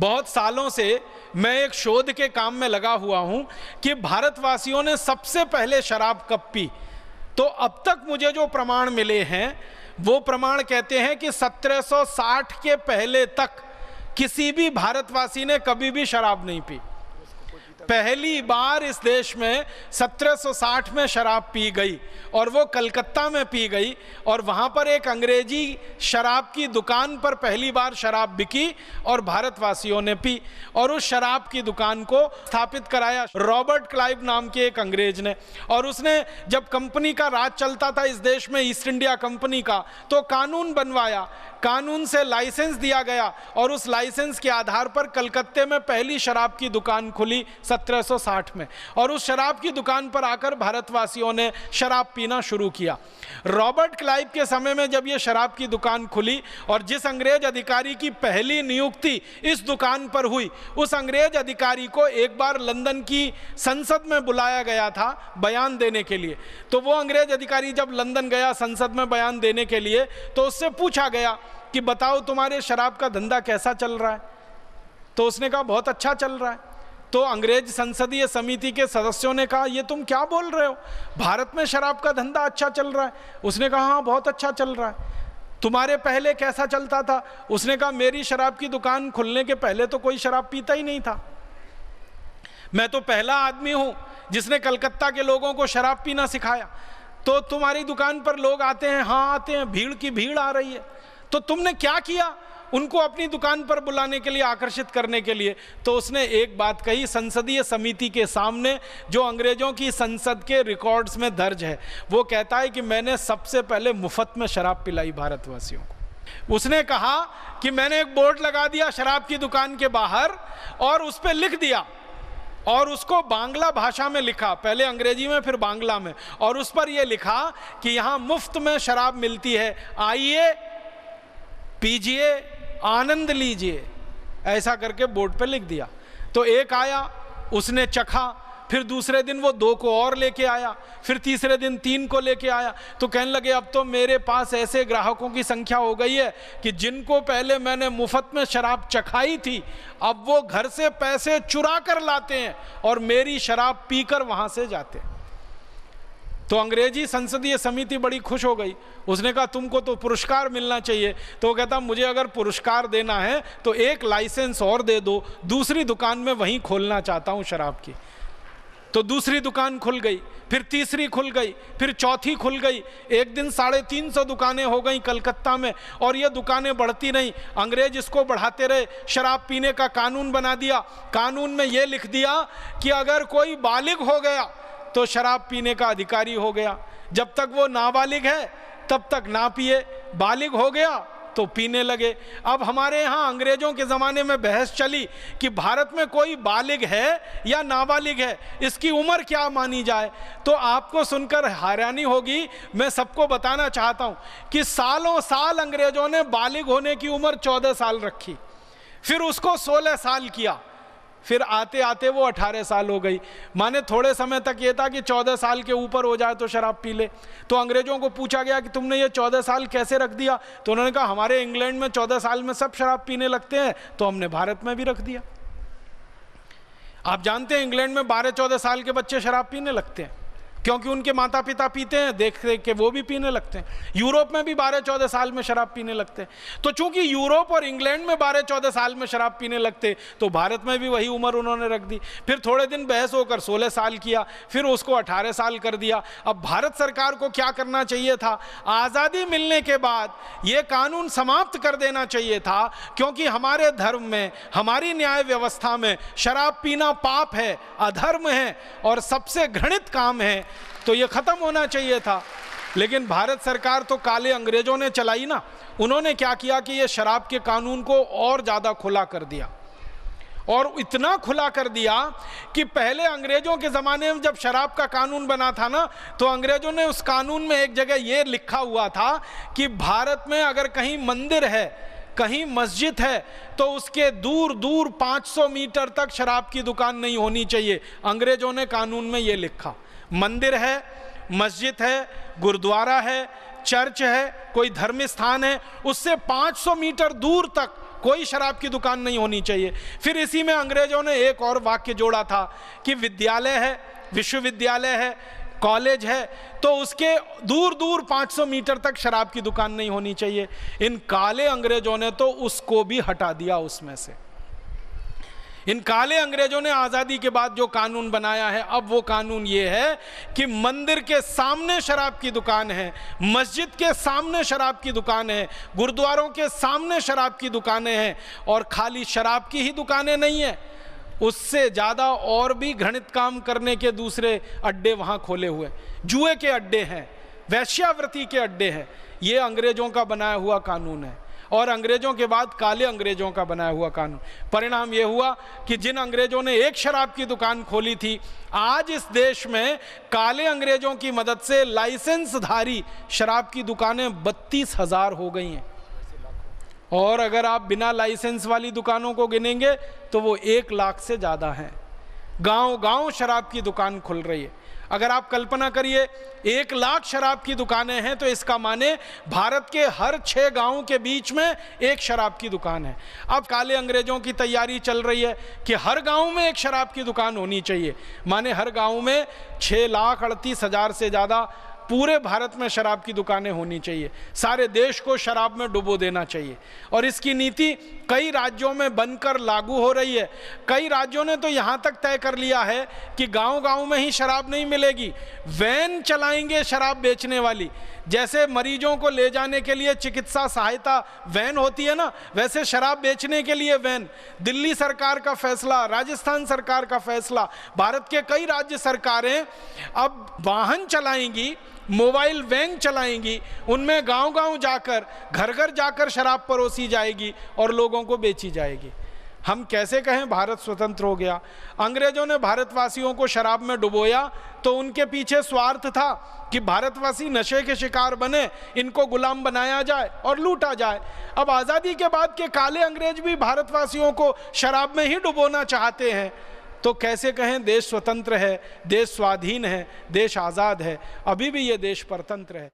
बहुत सालों से मैं एक शोध के काम में लगा हुआ हूं कि भारतवासियों ने सबसे पहले शराब कब पी। तो अब तक मुझे जो प्रमाण मिले हैं वो प्रमाण कहते हैं कि 1760 के पहले तक किसी भी भारतवासी ने कभी भी शराब नहीं पी। पहली बार इस देश में 1760 में शराब पी गई और वो कलकत्ता में पी गई, और वहाँ पर एक अंग्रेजी शराब की दुकान पर पहली बार शराब बिकी और भारतवासियों ने पी, और उस शराब की दुकान को स्थापित कराया रॉबर्ट क्लाइव नाम के एक अंग्रेज ने। और उसने जब कंपनी का राज चलता था इस देश में, ईस्ट इंडिया कंपनी का, तो कानून बनवाया, कानून से लाइसेंस दिया गया और उस लाइसेंस के आधार पर कलकत्ते में पहली शराब की दुकान खुली 1760 में, और उस शराब की दुकान पर आकर भारतवासियों ने शराब पीना शुरू किया। रॉबर्ट क्लाइव के समय में जब यह शराब की दुकान खुली और जिस अंग्रेज अधिकारी की पहली नियुक्ति इस दुकान पर हुई, उस अंग्रेज अधिकारी को एक बार लंदन की संसद में बुलाया गया था बयान देने के लिए। तो वो अंग्रेज अधिकारी जब लंदन गया संसद में बयान देने के लिए, तो उससे पूछा गया कि बताओ तुम्हारे शराब का धंधा कैसा चल रहा है। तो उसने कहा बहुत अच्छा चल रहा है। तो अंग्रेज संसदीय समिति के सदस्यों ने कहा ये तुम क्या बोल रहे हो, भारत में शराब का धंधा अच्छा चल रहा है। उसने कहा हाँ बहुत अच्छा चल रहा है। तुम्हारे पहले कैसा चलता था? उसने कहा मेरी शराब की दुकान खुलने के पहले तो कोई शराब पीता ही नहीं था। मैं तो पहला आदमी हूं जिसने कलकत्ता के लोगों को शराब पीना सिखाया। तो तुम्हारी दुकान पर लोग आते हैं? हाँ आते हैं, भीड़ की भीड़ आ रही है। तो तुमने क्या किया उनको अपनी दुकान पर बुलाने के लिए, आकर्षित करने के लिए? तो उसने एक बात कही संसदीय समिति के सामने, जो अंग्रेजों की संसद के रिकॉर्ड्स में दर्ज है। वो कहता है कि मैंने सबसे पहले मुफ्त में शराब पिलाई भारतवासियों को। उसने कहा कि मैंने एक बोर्ड लगा दिया शराब की दुकान के बाहर और उस पर लिख दिया, और उसको बांग्ला भाषा में लिखा, पहले अंग्रेजी में फिर बांग्ला में, और उस पर यह लिखा कि यहाँ मुफ्त में शराब मिलती है, आइए पीजिए, आनंद लीजिए। ऐसा करके बोर्ड पे लिख दिया। तो एक आया, उसने चखा, फिर दूसरे दिन वो 2 को और लेके आया, फिर तीसरे दिन 3 को लेके आया। तो कहने लगे अब तो मेरे पास ऐसे ग्राहकों की संख्या हो गई है कि जिनको पहले मैंने मुफ्त में शराब चखाई थी, अब वो घर से पैसे चुरा कर लाते हैं और मेरी शराब पीकर वहां से जाते हैं। तो अंग्रेजी संसदीय समिति बड़ी खुश हो गई। उसने कहा तुमको तो पुरस्कार मिलना चाहिए। तो वो कहता मुझे अगर पुरस्कार देना है तो एक लाइसेंस और दे दो, दूसरी दुकान में वहीं खोलना चाहता हूं शराब की। तो दूसरी दुकान खुल गई, फिर तीसरी खुल गई, फिर चौथी खुल गई। एक दिन 350 दुकानें हो गई कलकत्ता में, और ये दुकानें बढ़ती नहीं। अंग्रेज इसको बढ़ाते रहे, शराब पीने का कानून बना दिया। कानून में ये लिख दिया कि अगर कोई बालिग हो गया तो शराब पीने का अधिकारी हो गया। जब तक वो नाबालिग है तब तक ना पिए, बालिग हो गया तो पीने लगे। अब हमारे यहाँ अंग्रेजों के ज़माने में बहस चली कि भारत में कोई बालिग है या नाबालिग है, इसकी उम्र क्या मानी जाए। तो आपको सुनकर हैरानी होगी, मैं सबको बताना चाहता हूँ कि सालों साल अंग्रेजों ने बालिग होने की उम्र 14 साल रखी, फिर उसको 16 साल किया, फिर आते आते वो 18 साल हो गई। माने थोड़े समय तक ये था कि 14 साल के ऊपर हो जाए तो शराब पी ले। तो अंग्रेजों को पूछा गया कि तुमने ये 14 साल कैसे रख दिया? तो उन्होंने कहा हमारे इंग्लैंड में 14 साल में सब शराब पीने लगते हैं, तो हमने भारत में भी रख दिया। आप जानते हैं इंग्लैंड में 12-14 साल के बच्चे शराब पीने लगते हैं, क्योंकि उनके माता पिता पीते हैं, देख देख के वो भी पीने लगते हैं। यूरोप में भी 12-14 साल में शराब पीने लगते हैं। तो चूंकि यूरोप और इंग्लैंड में 12-14 साल में शराब पीने लगते, तो भारत में भी वही उम्र उन्होंने रख दी। फिर थोड़े दिन बहस होकर 16 साल किया, फिर उसको 18 साल कर दिया। अब भारत सरकार को क्या करना चाहिए था? आज़ादी मिलने के बाद ये कानून समाप्त कर देना चाहिए था, क्योंकि हमारे धर्म में, हमारी न्याय व्यवस्था में शराब पीना पाप है, अधर्म है और सबसे घृणित काम है। तो ये खत्म होना चाहिए था। लेकिन भारत सरकार तो काले अंग्रेजों ने चलाई ना। उन्होंने क्या किया कि ये शराब के कानून को और ज़्यादा खुला कर दिया, और इतना खुला कर दिया कि पहले अंग्रेजों के ज़माने में जब शराब का कानून बना था ना, तो अंग्रेजों ने उस कानून में एक जगह ये लिखा हुआ था कि भारत में अगर कहीं मंदिर है, कहीं मस्जिद है, तो उसके दूर दूर 500 मीटर तक शराब की दुकान नहीं होनी चाहिए। अंग्रेजों ने कानून में ये लिखा। मंदिर है, मस्जिद है, गुरुद्वारा है, चर्च है, कोई धर्म स्थान है, उससे 500 मीटर दूर तक कोई शराब की दुकान नहीं होनी चाहिए। फिर इसी में अंग्रेजों ने एक और वाक्य जोड़ा था कि विद्यालय है, विश्वविद्यालय है, कॉलेज है, तो उसके दूर दूर 500 मीटर तक शराब की दुकान नहीं होनी चाहिए। इन काले अंग्रेजों ने तो उसको भी हटा दिया उसमें से। इन काले अंग्रेजों ने आज़ादी के बाद जो कानून बनाया है, अब वो कानून ये है कि मंदिर के सामने शराब की दुकान है, मस्जिद के सामने शराब की दुकान है, गुरुद्वारों के सामने शराब की दुकानें हैं, और खाली शराब की ही दुकानें नहीं है, उससे ज़्यादा और भी घृणित काम करने के दूसरे अड्डे वहाँ खोले हुए, जुए के अड्डे हैं, वैश्यावृत्ति के अड्डे हैं। ये अंग्रेजों का बनाया हुआ कानून है, और अंग्रेजों के बाद काले अंग्रेजों का बनाया हुआ कानून। परिणाम ये हुआ कि जिन अंग्रेजों ने एक शराब की दुकान खोली थी, आज इस देश में काले अंग्रेजों की मदद से लाइसेंसधारी शराब की दुकानें 32,000 हो गई हैं, और अगर आप बिना लाइसेंस वाली दुकानों को गिनेंगे तो वो 1 लाख से ज़्यादा हैं। गांव गांव शराब की दुकान खुल रही है। अगर आप कल्पना करिए 1 लाख शराब की दुकानें हैं, तो इसका माने भारत के हर 6 गांवों के बीच में एक शराब की दुकान है। अब काले अंग्रेजों की तैयारी चल रही है कि हर गांव में एक शराब की दुकान होनी चाहिए, माने हर गांव में 6,38,000 से ज़्यादा पूरे भारत में शराब की दुकानें होनी चाहिए, सारे देश को शराब में डुबो देना चाहिए। और इसकी नीति कई राज्यों में बनकर लागू हो रही है। कई राज्यों ने तो यहाँ तक तय कर लिया है कि गांव-गांव में ही शराब नहीं मिलेगी, वैन चलाएंगे शराब बेचने वाली। जैसे मरीजों को ले जाने के लिए चिकित्सा सहायता वैन होती है ना, वैसे शराब बेचने के लिए वैन। दिल्ली सरकार का फैसला, राजस्थान सरकार का फैसला, भारत के कई राज्य सरकारें अब वाहन चलाएंगी, मोबाइल वैन चलाएंगी, उनमें गांव-गांव जाकर, घर-घर जाकर शराब परोसी जाएगी और लोगों को बेची जाएगी। हम कैसे कहें भारत स्वतंत्र हो गया? अंग्रेजों ने भारतवासियों को शराब में डुबोया तो उनके पीछे स्वार्थ था कि भारतवासी नशे के शिकार बने, इनको गुलाम बनाया जाए और लूटा जाए। अब आज़ादी के बाद के काले अंग्रेज भी भारतवासियों को शराब में ही डुबोना चाहते हैं, तो कैसे कहें देश स्वतंत्र है, देश स्वाधीन है, देश आज़ाद है? अभी भी ये देश परतंत्र है।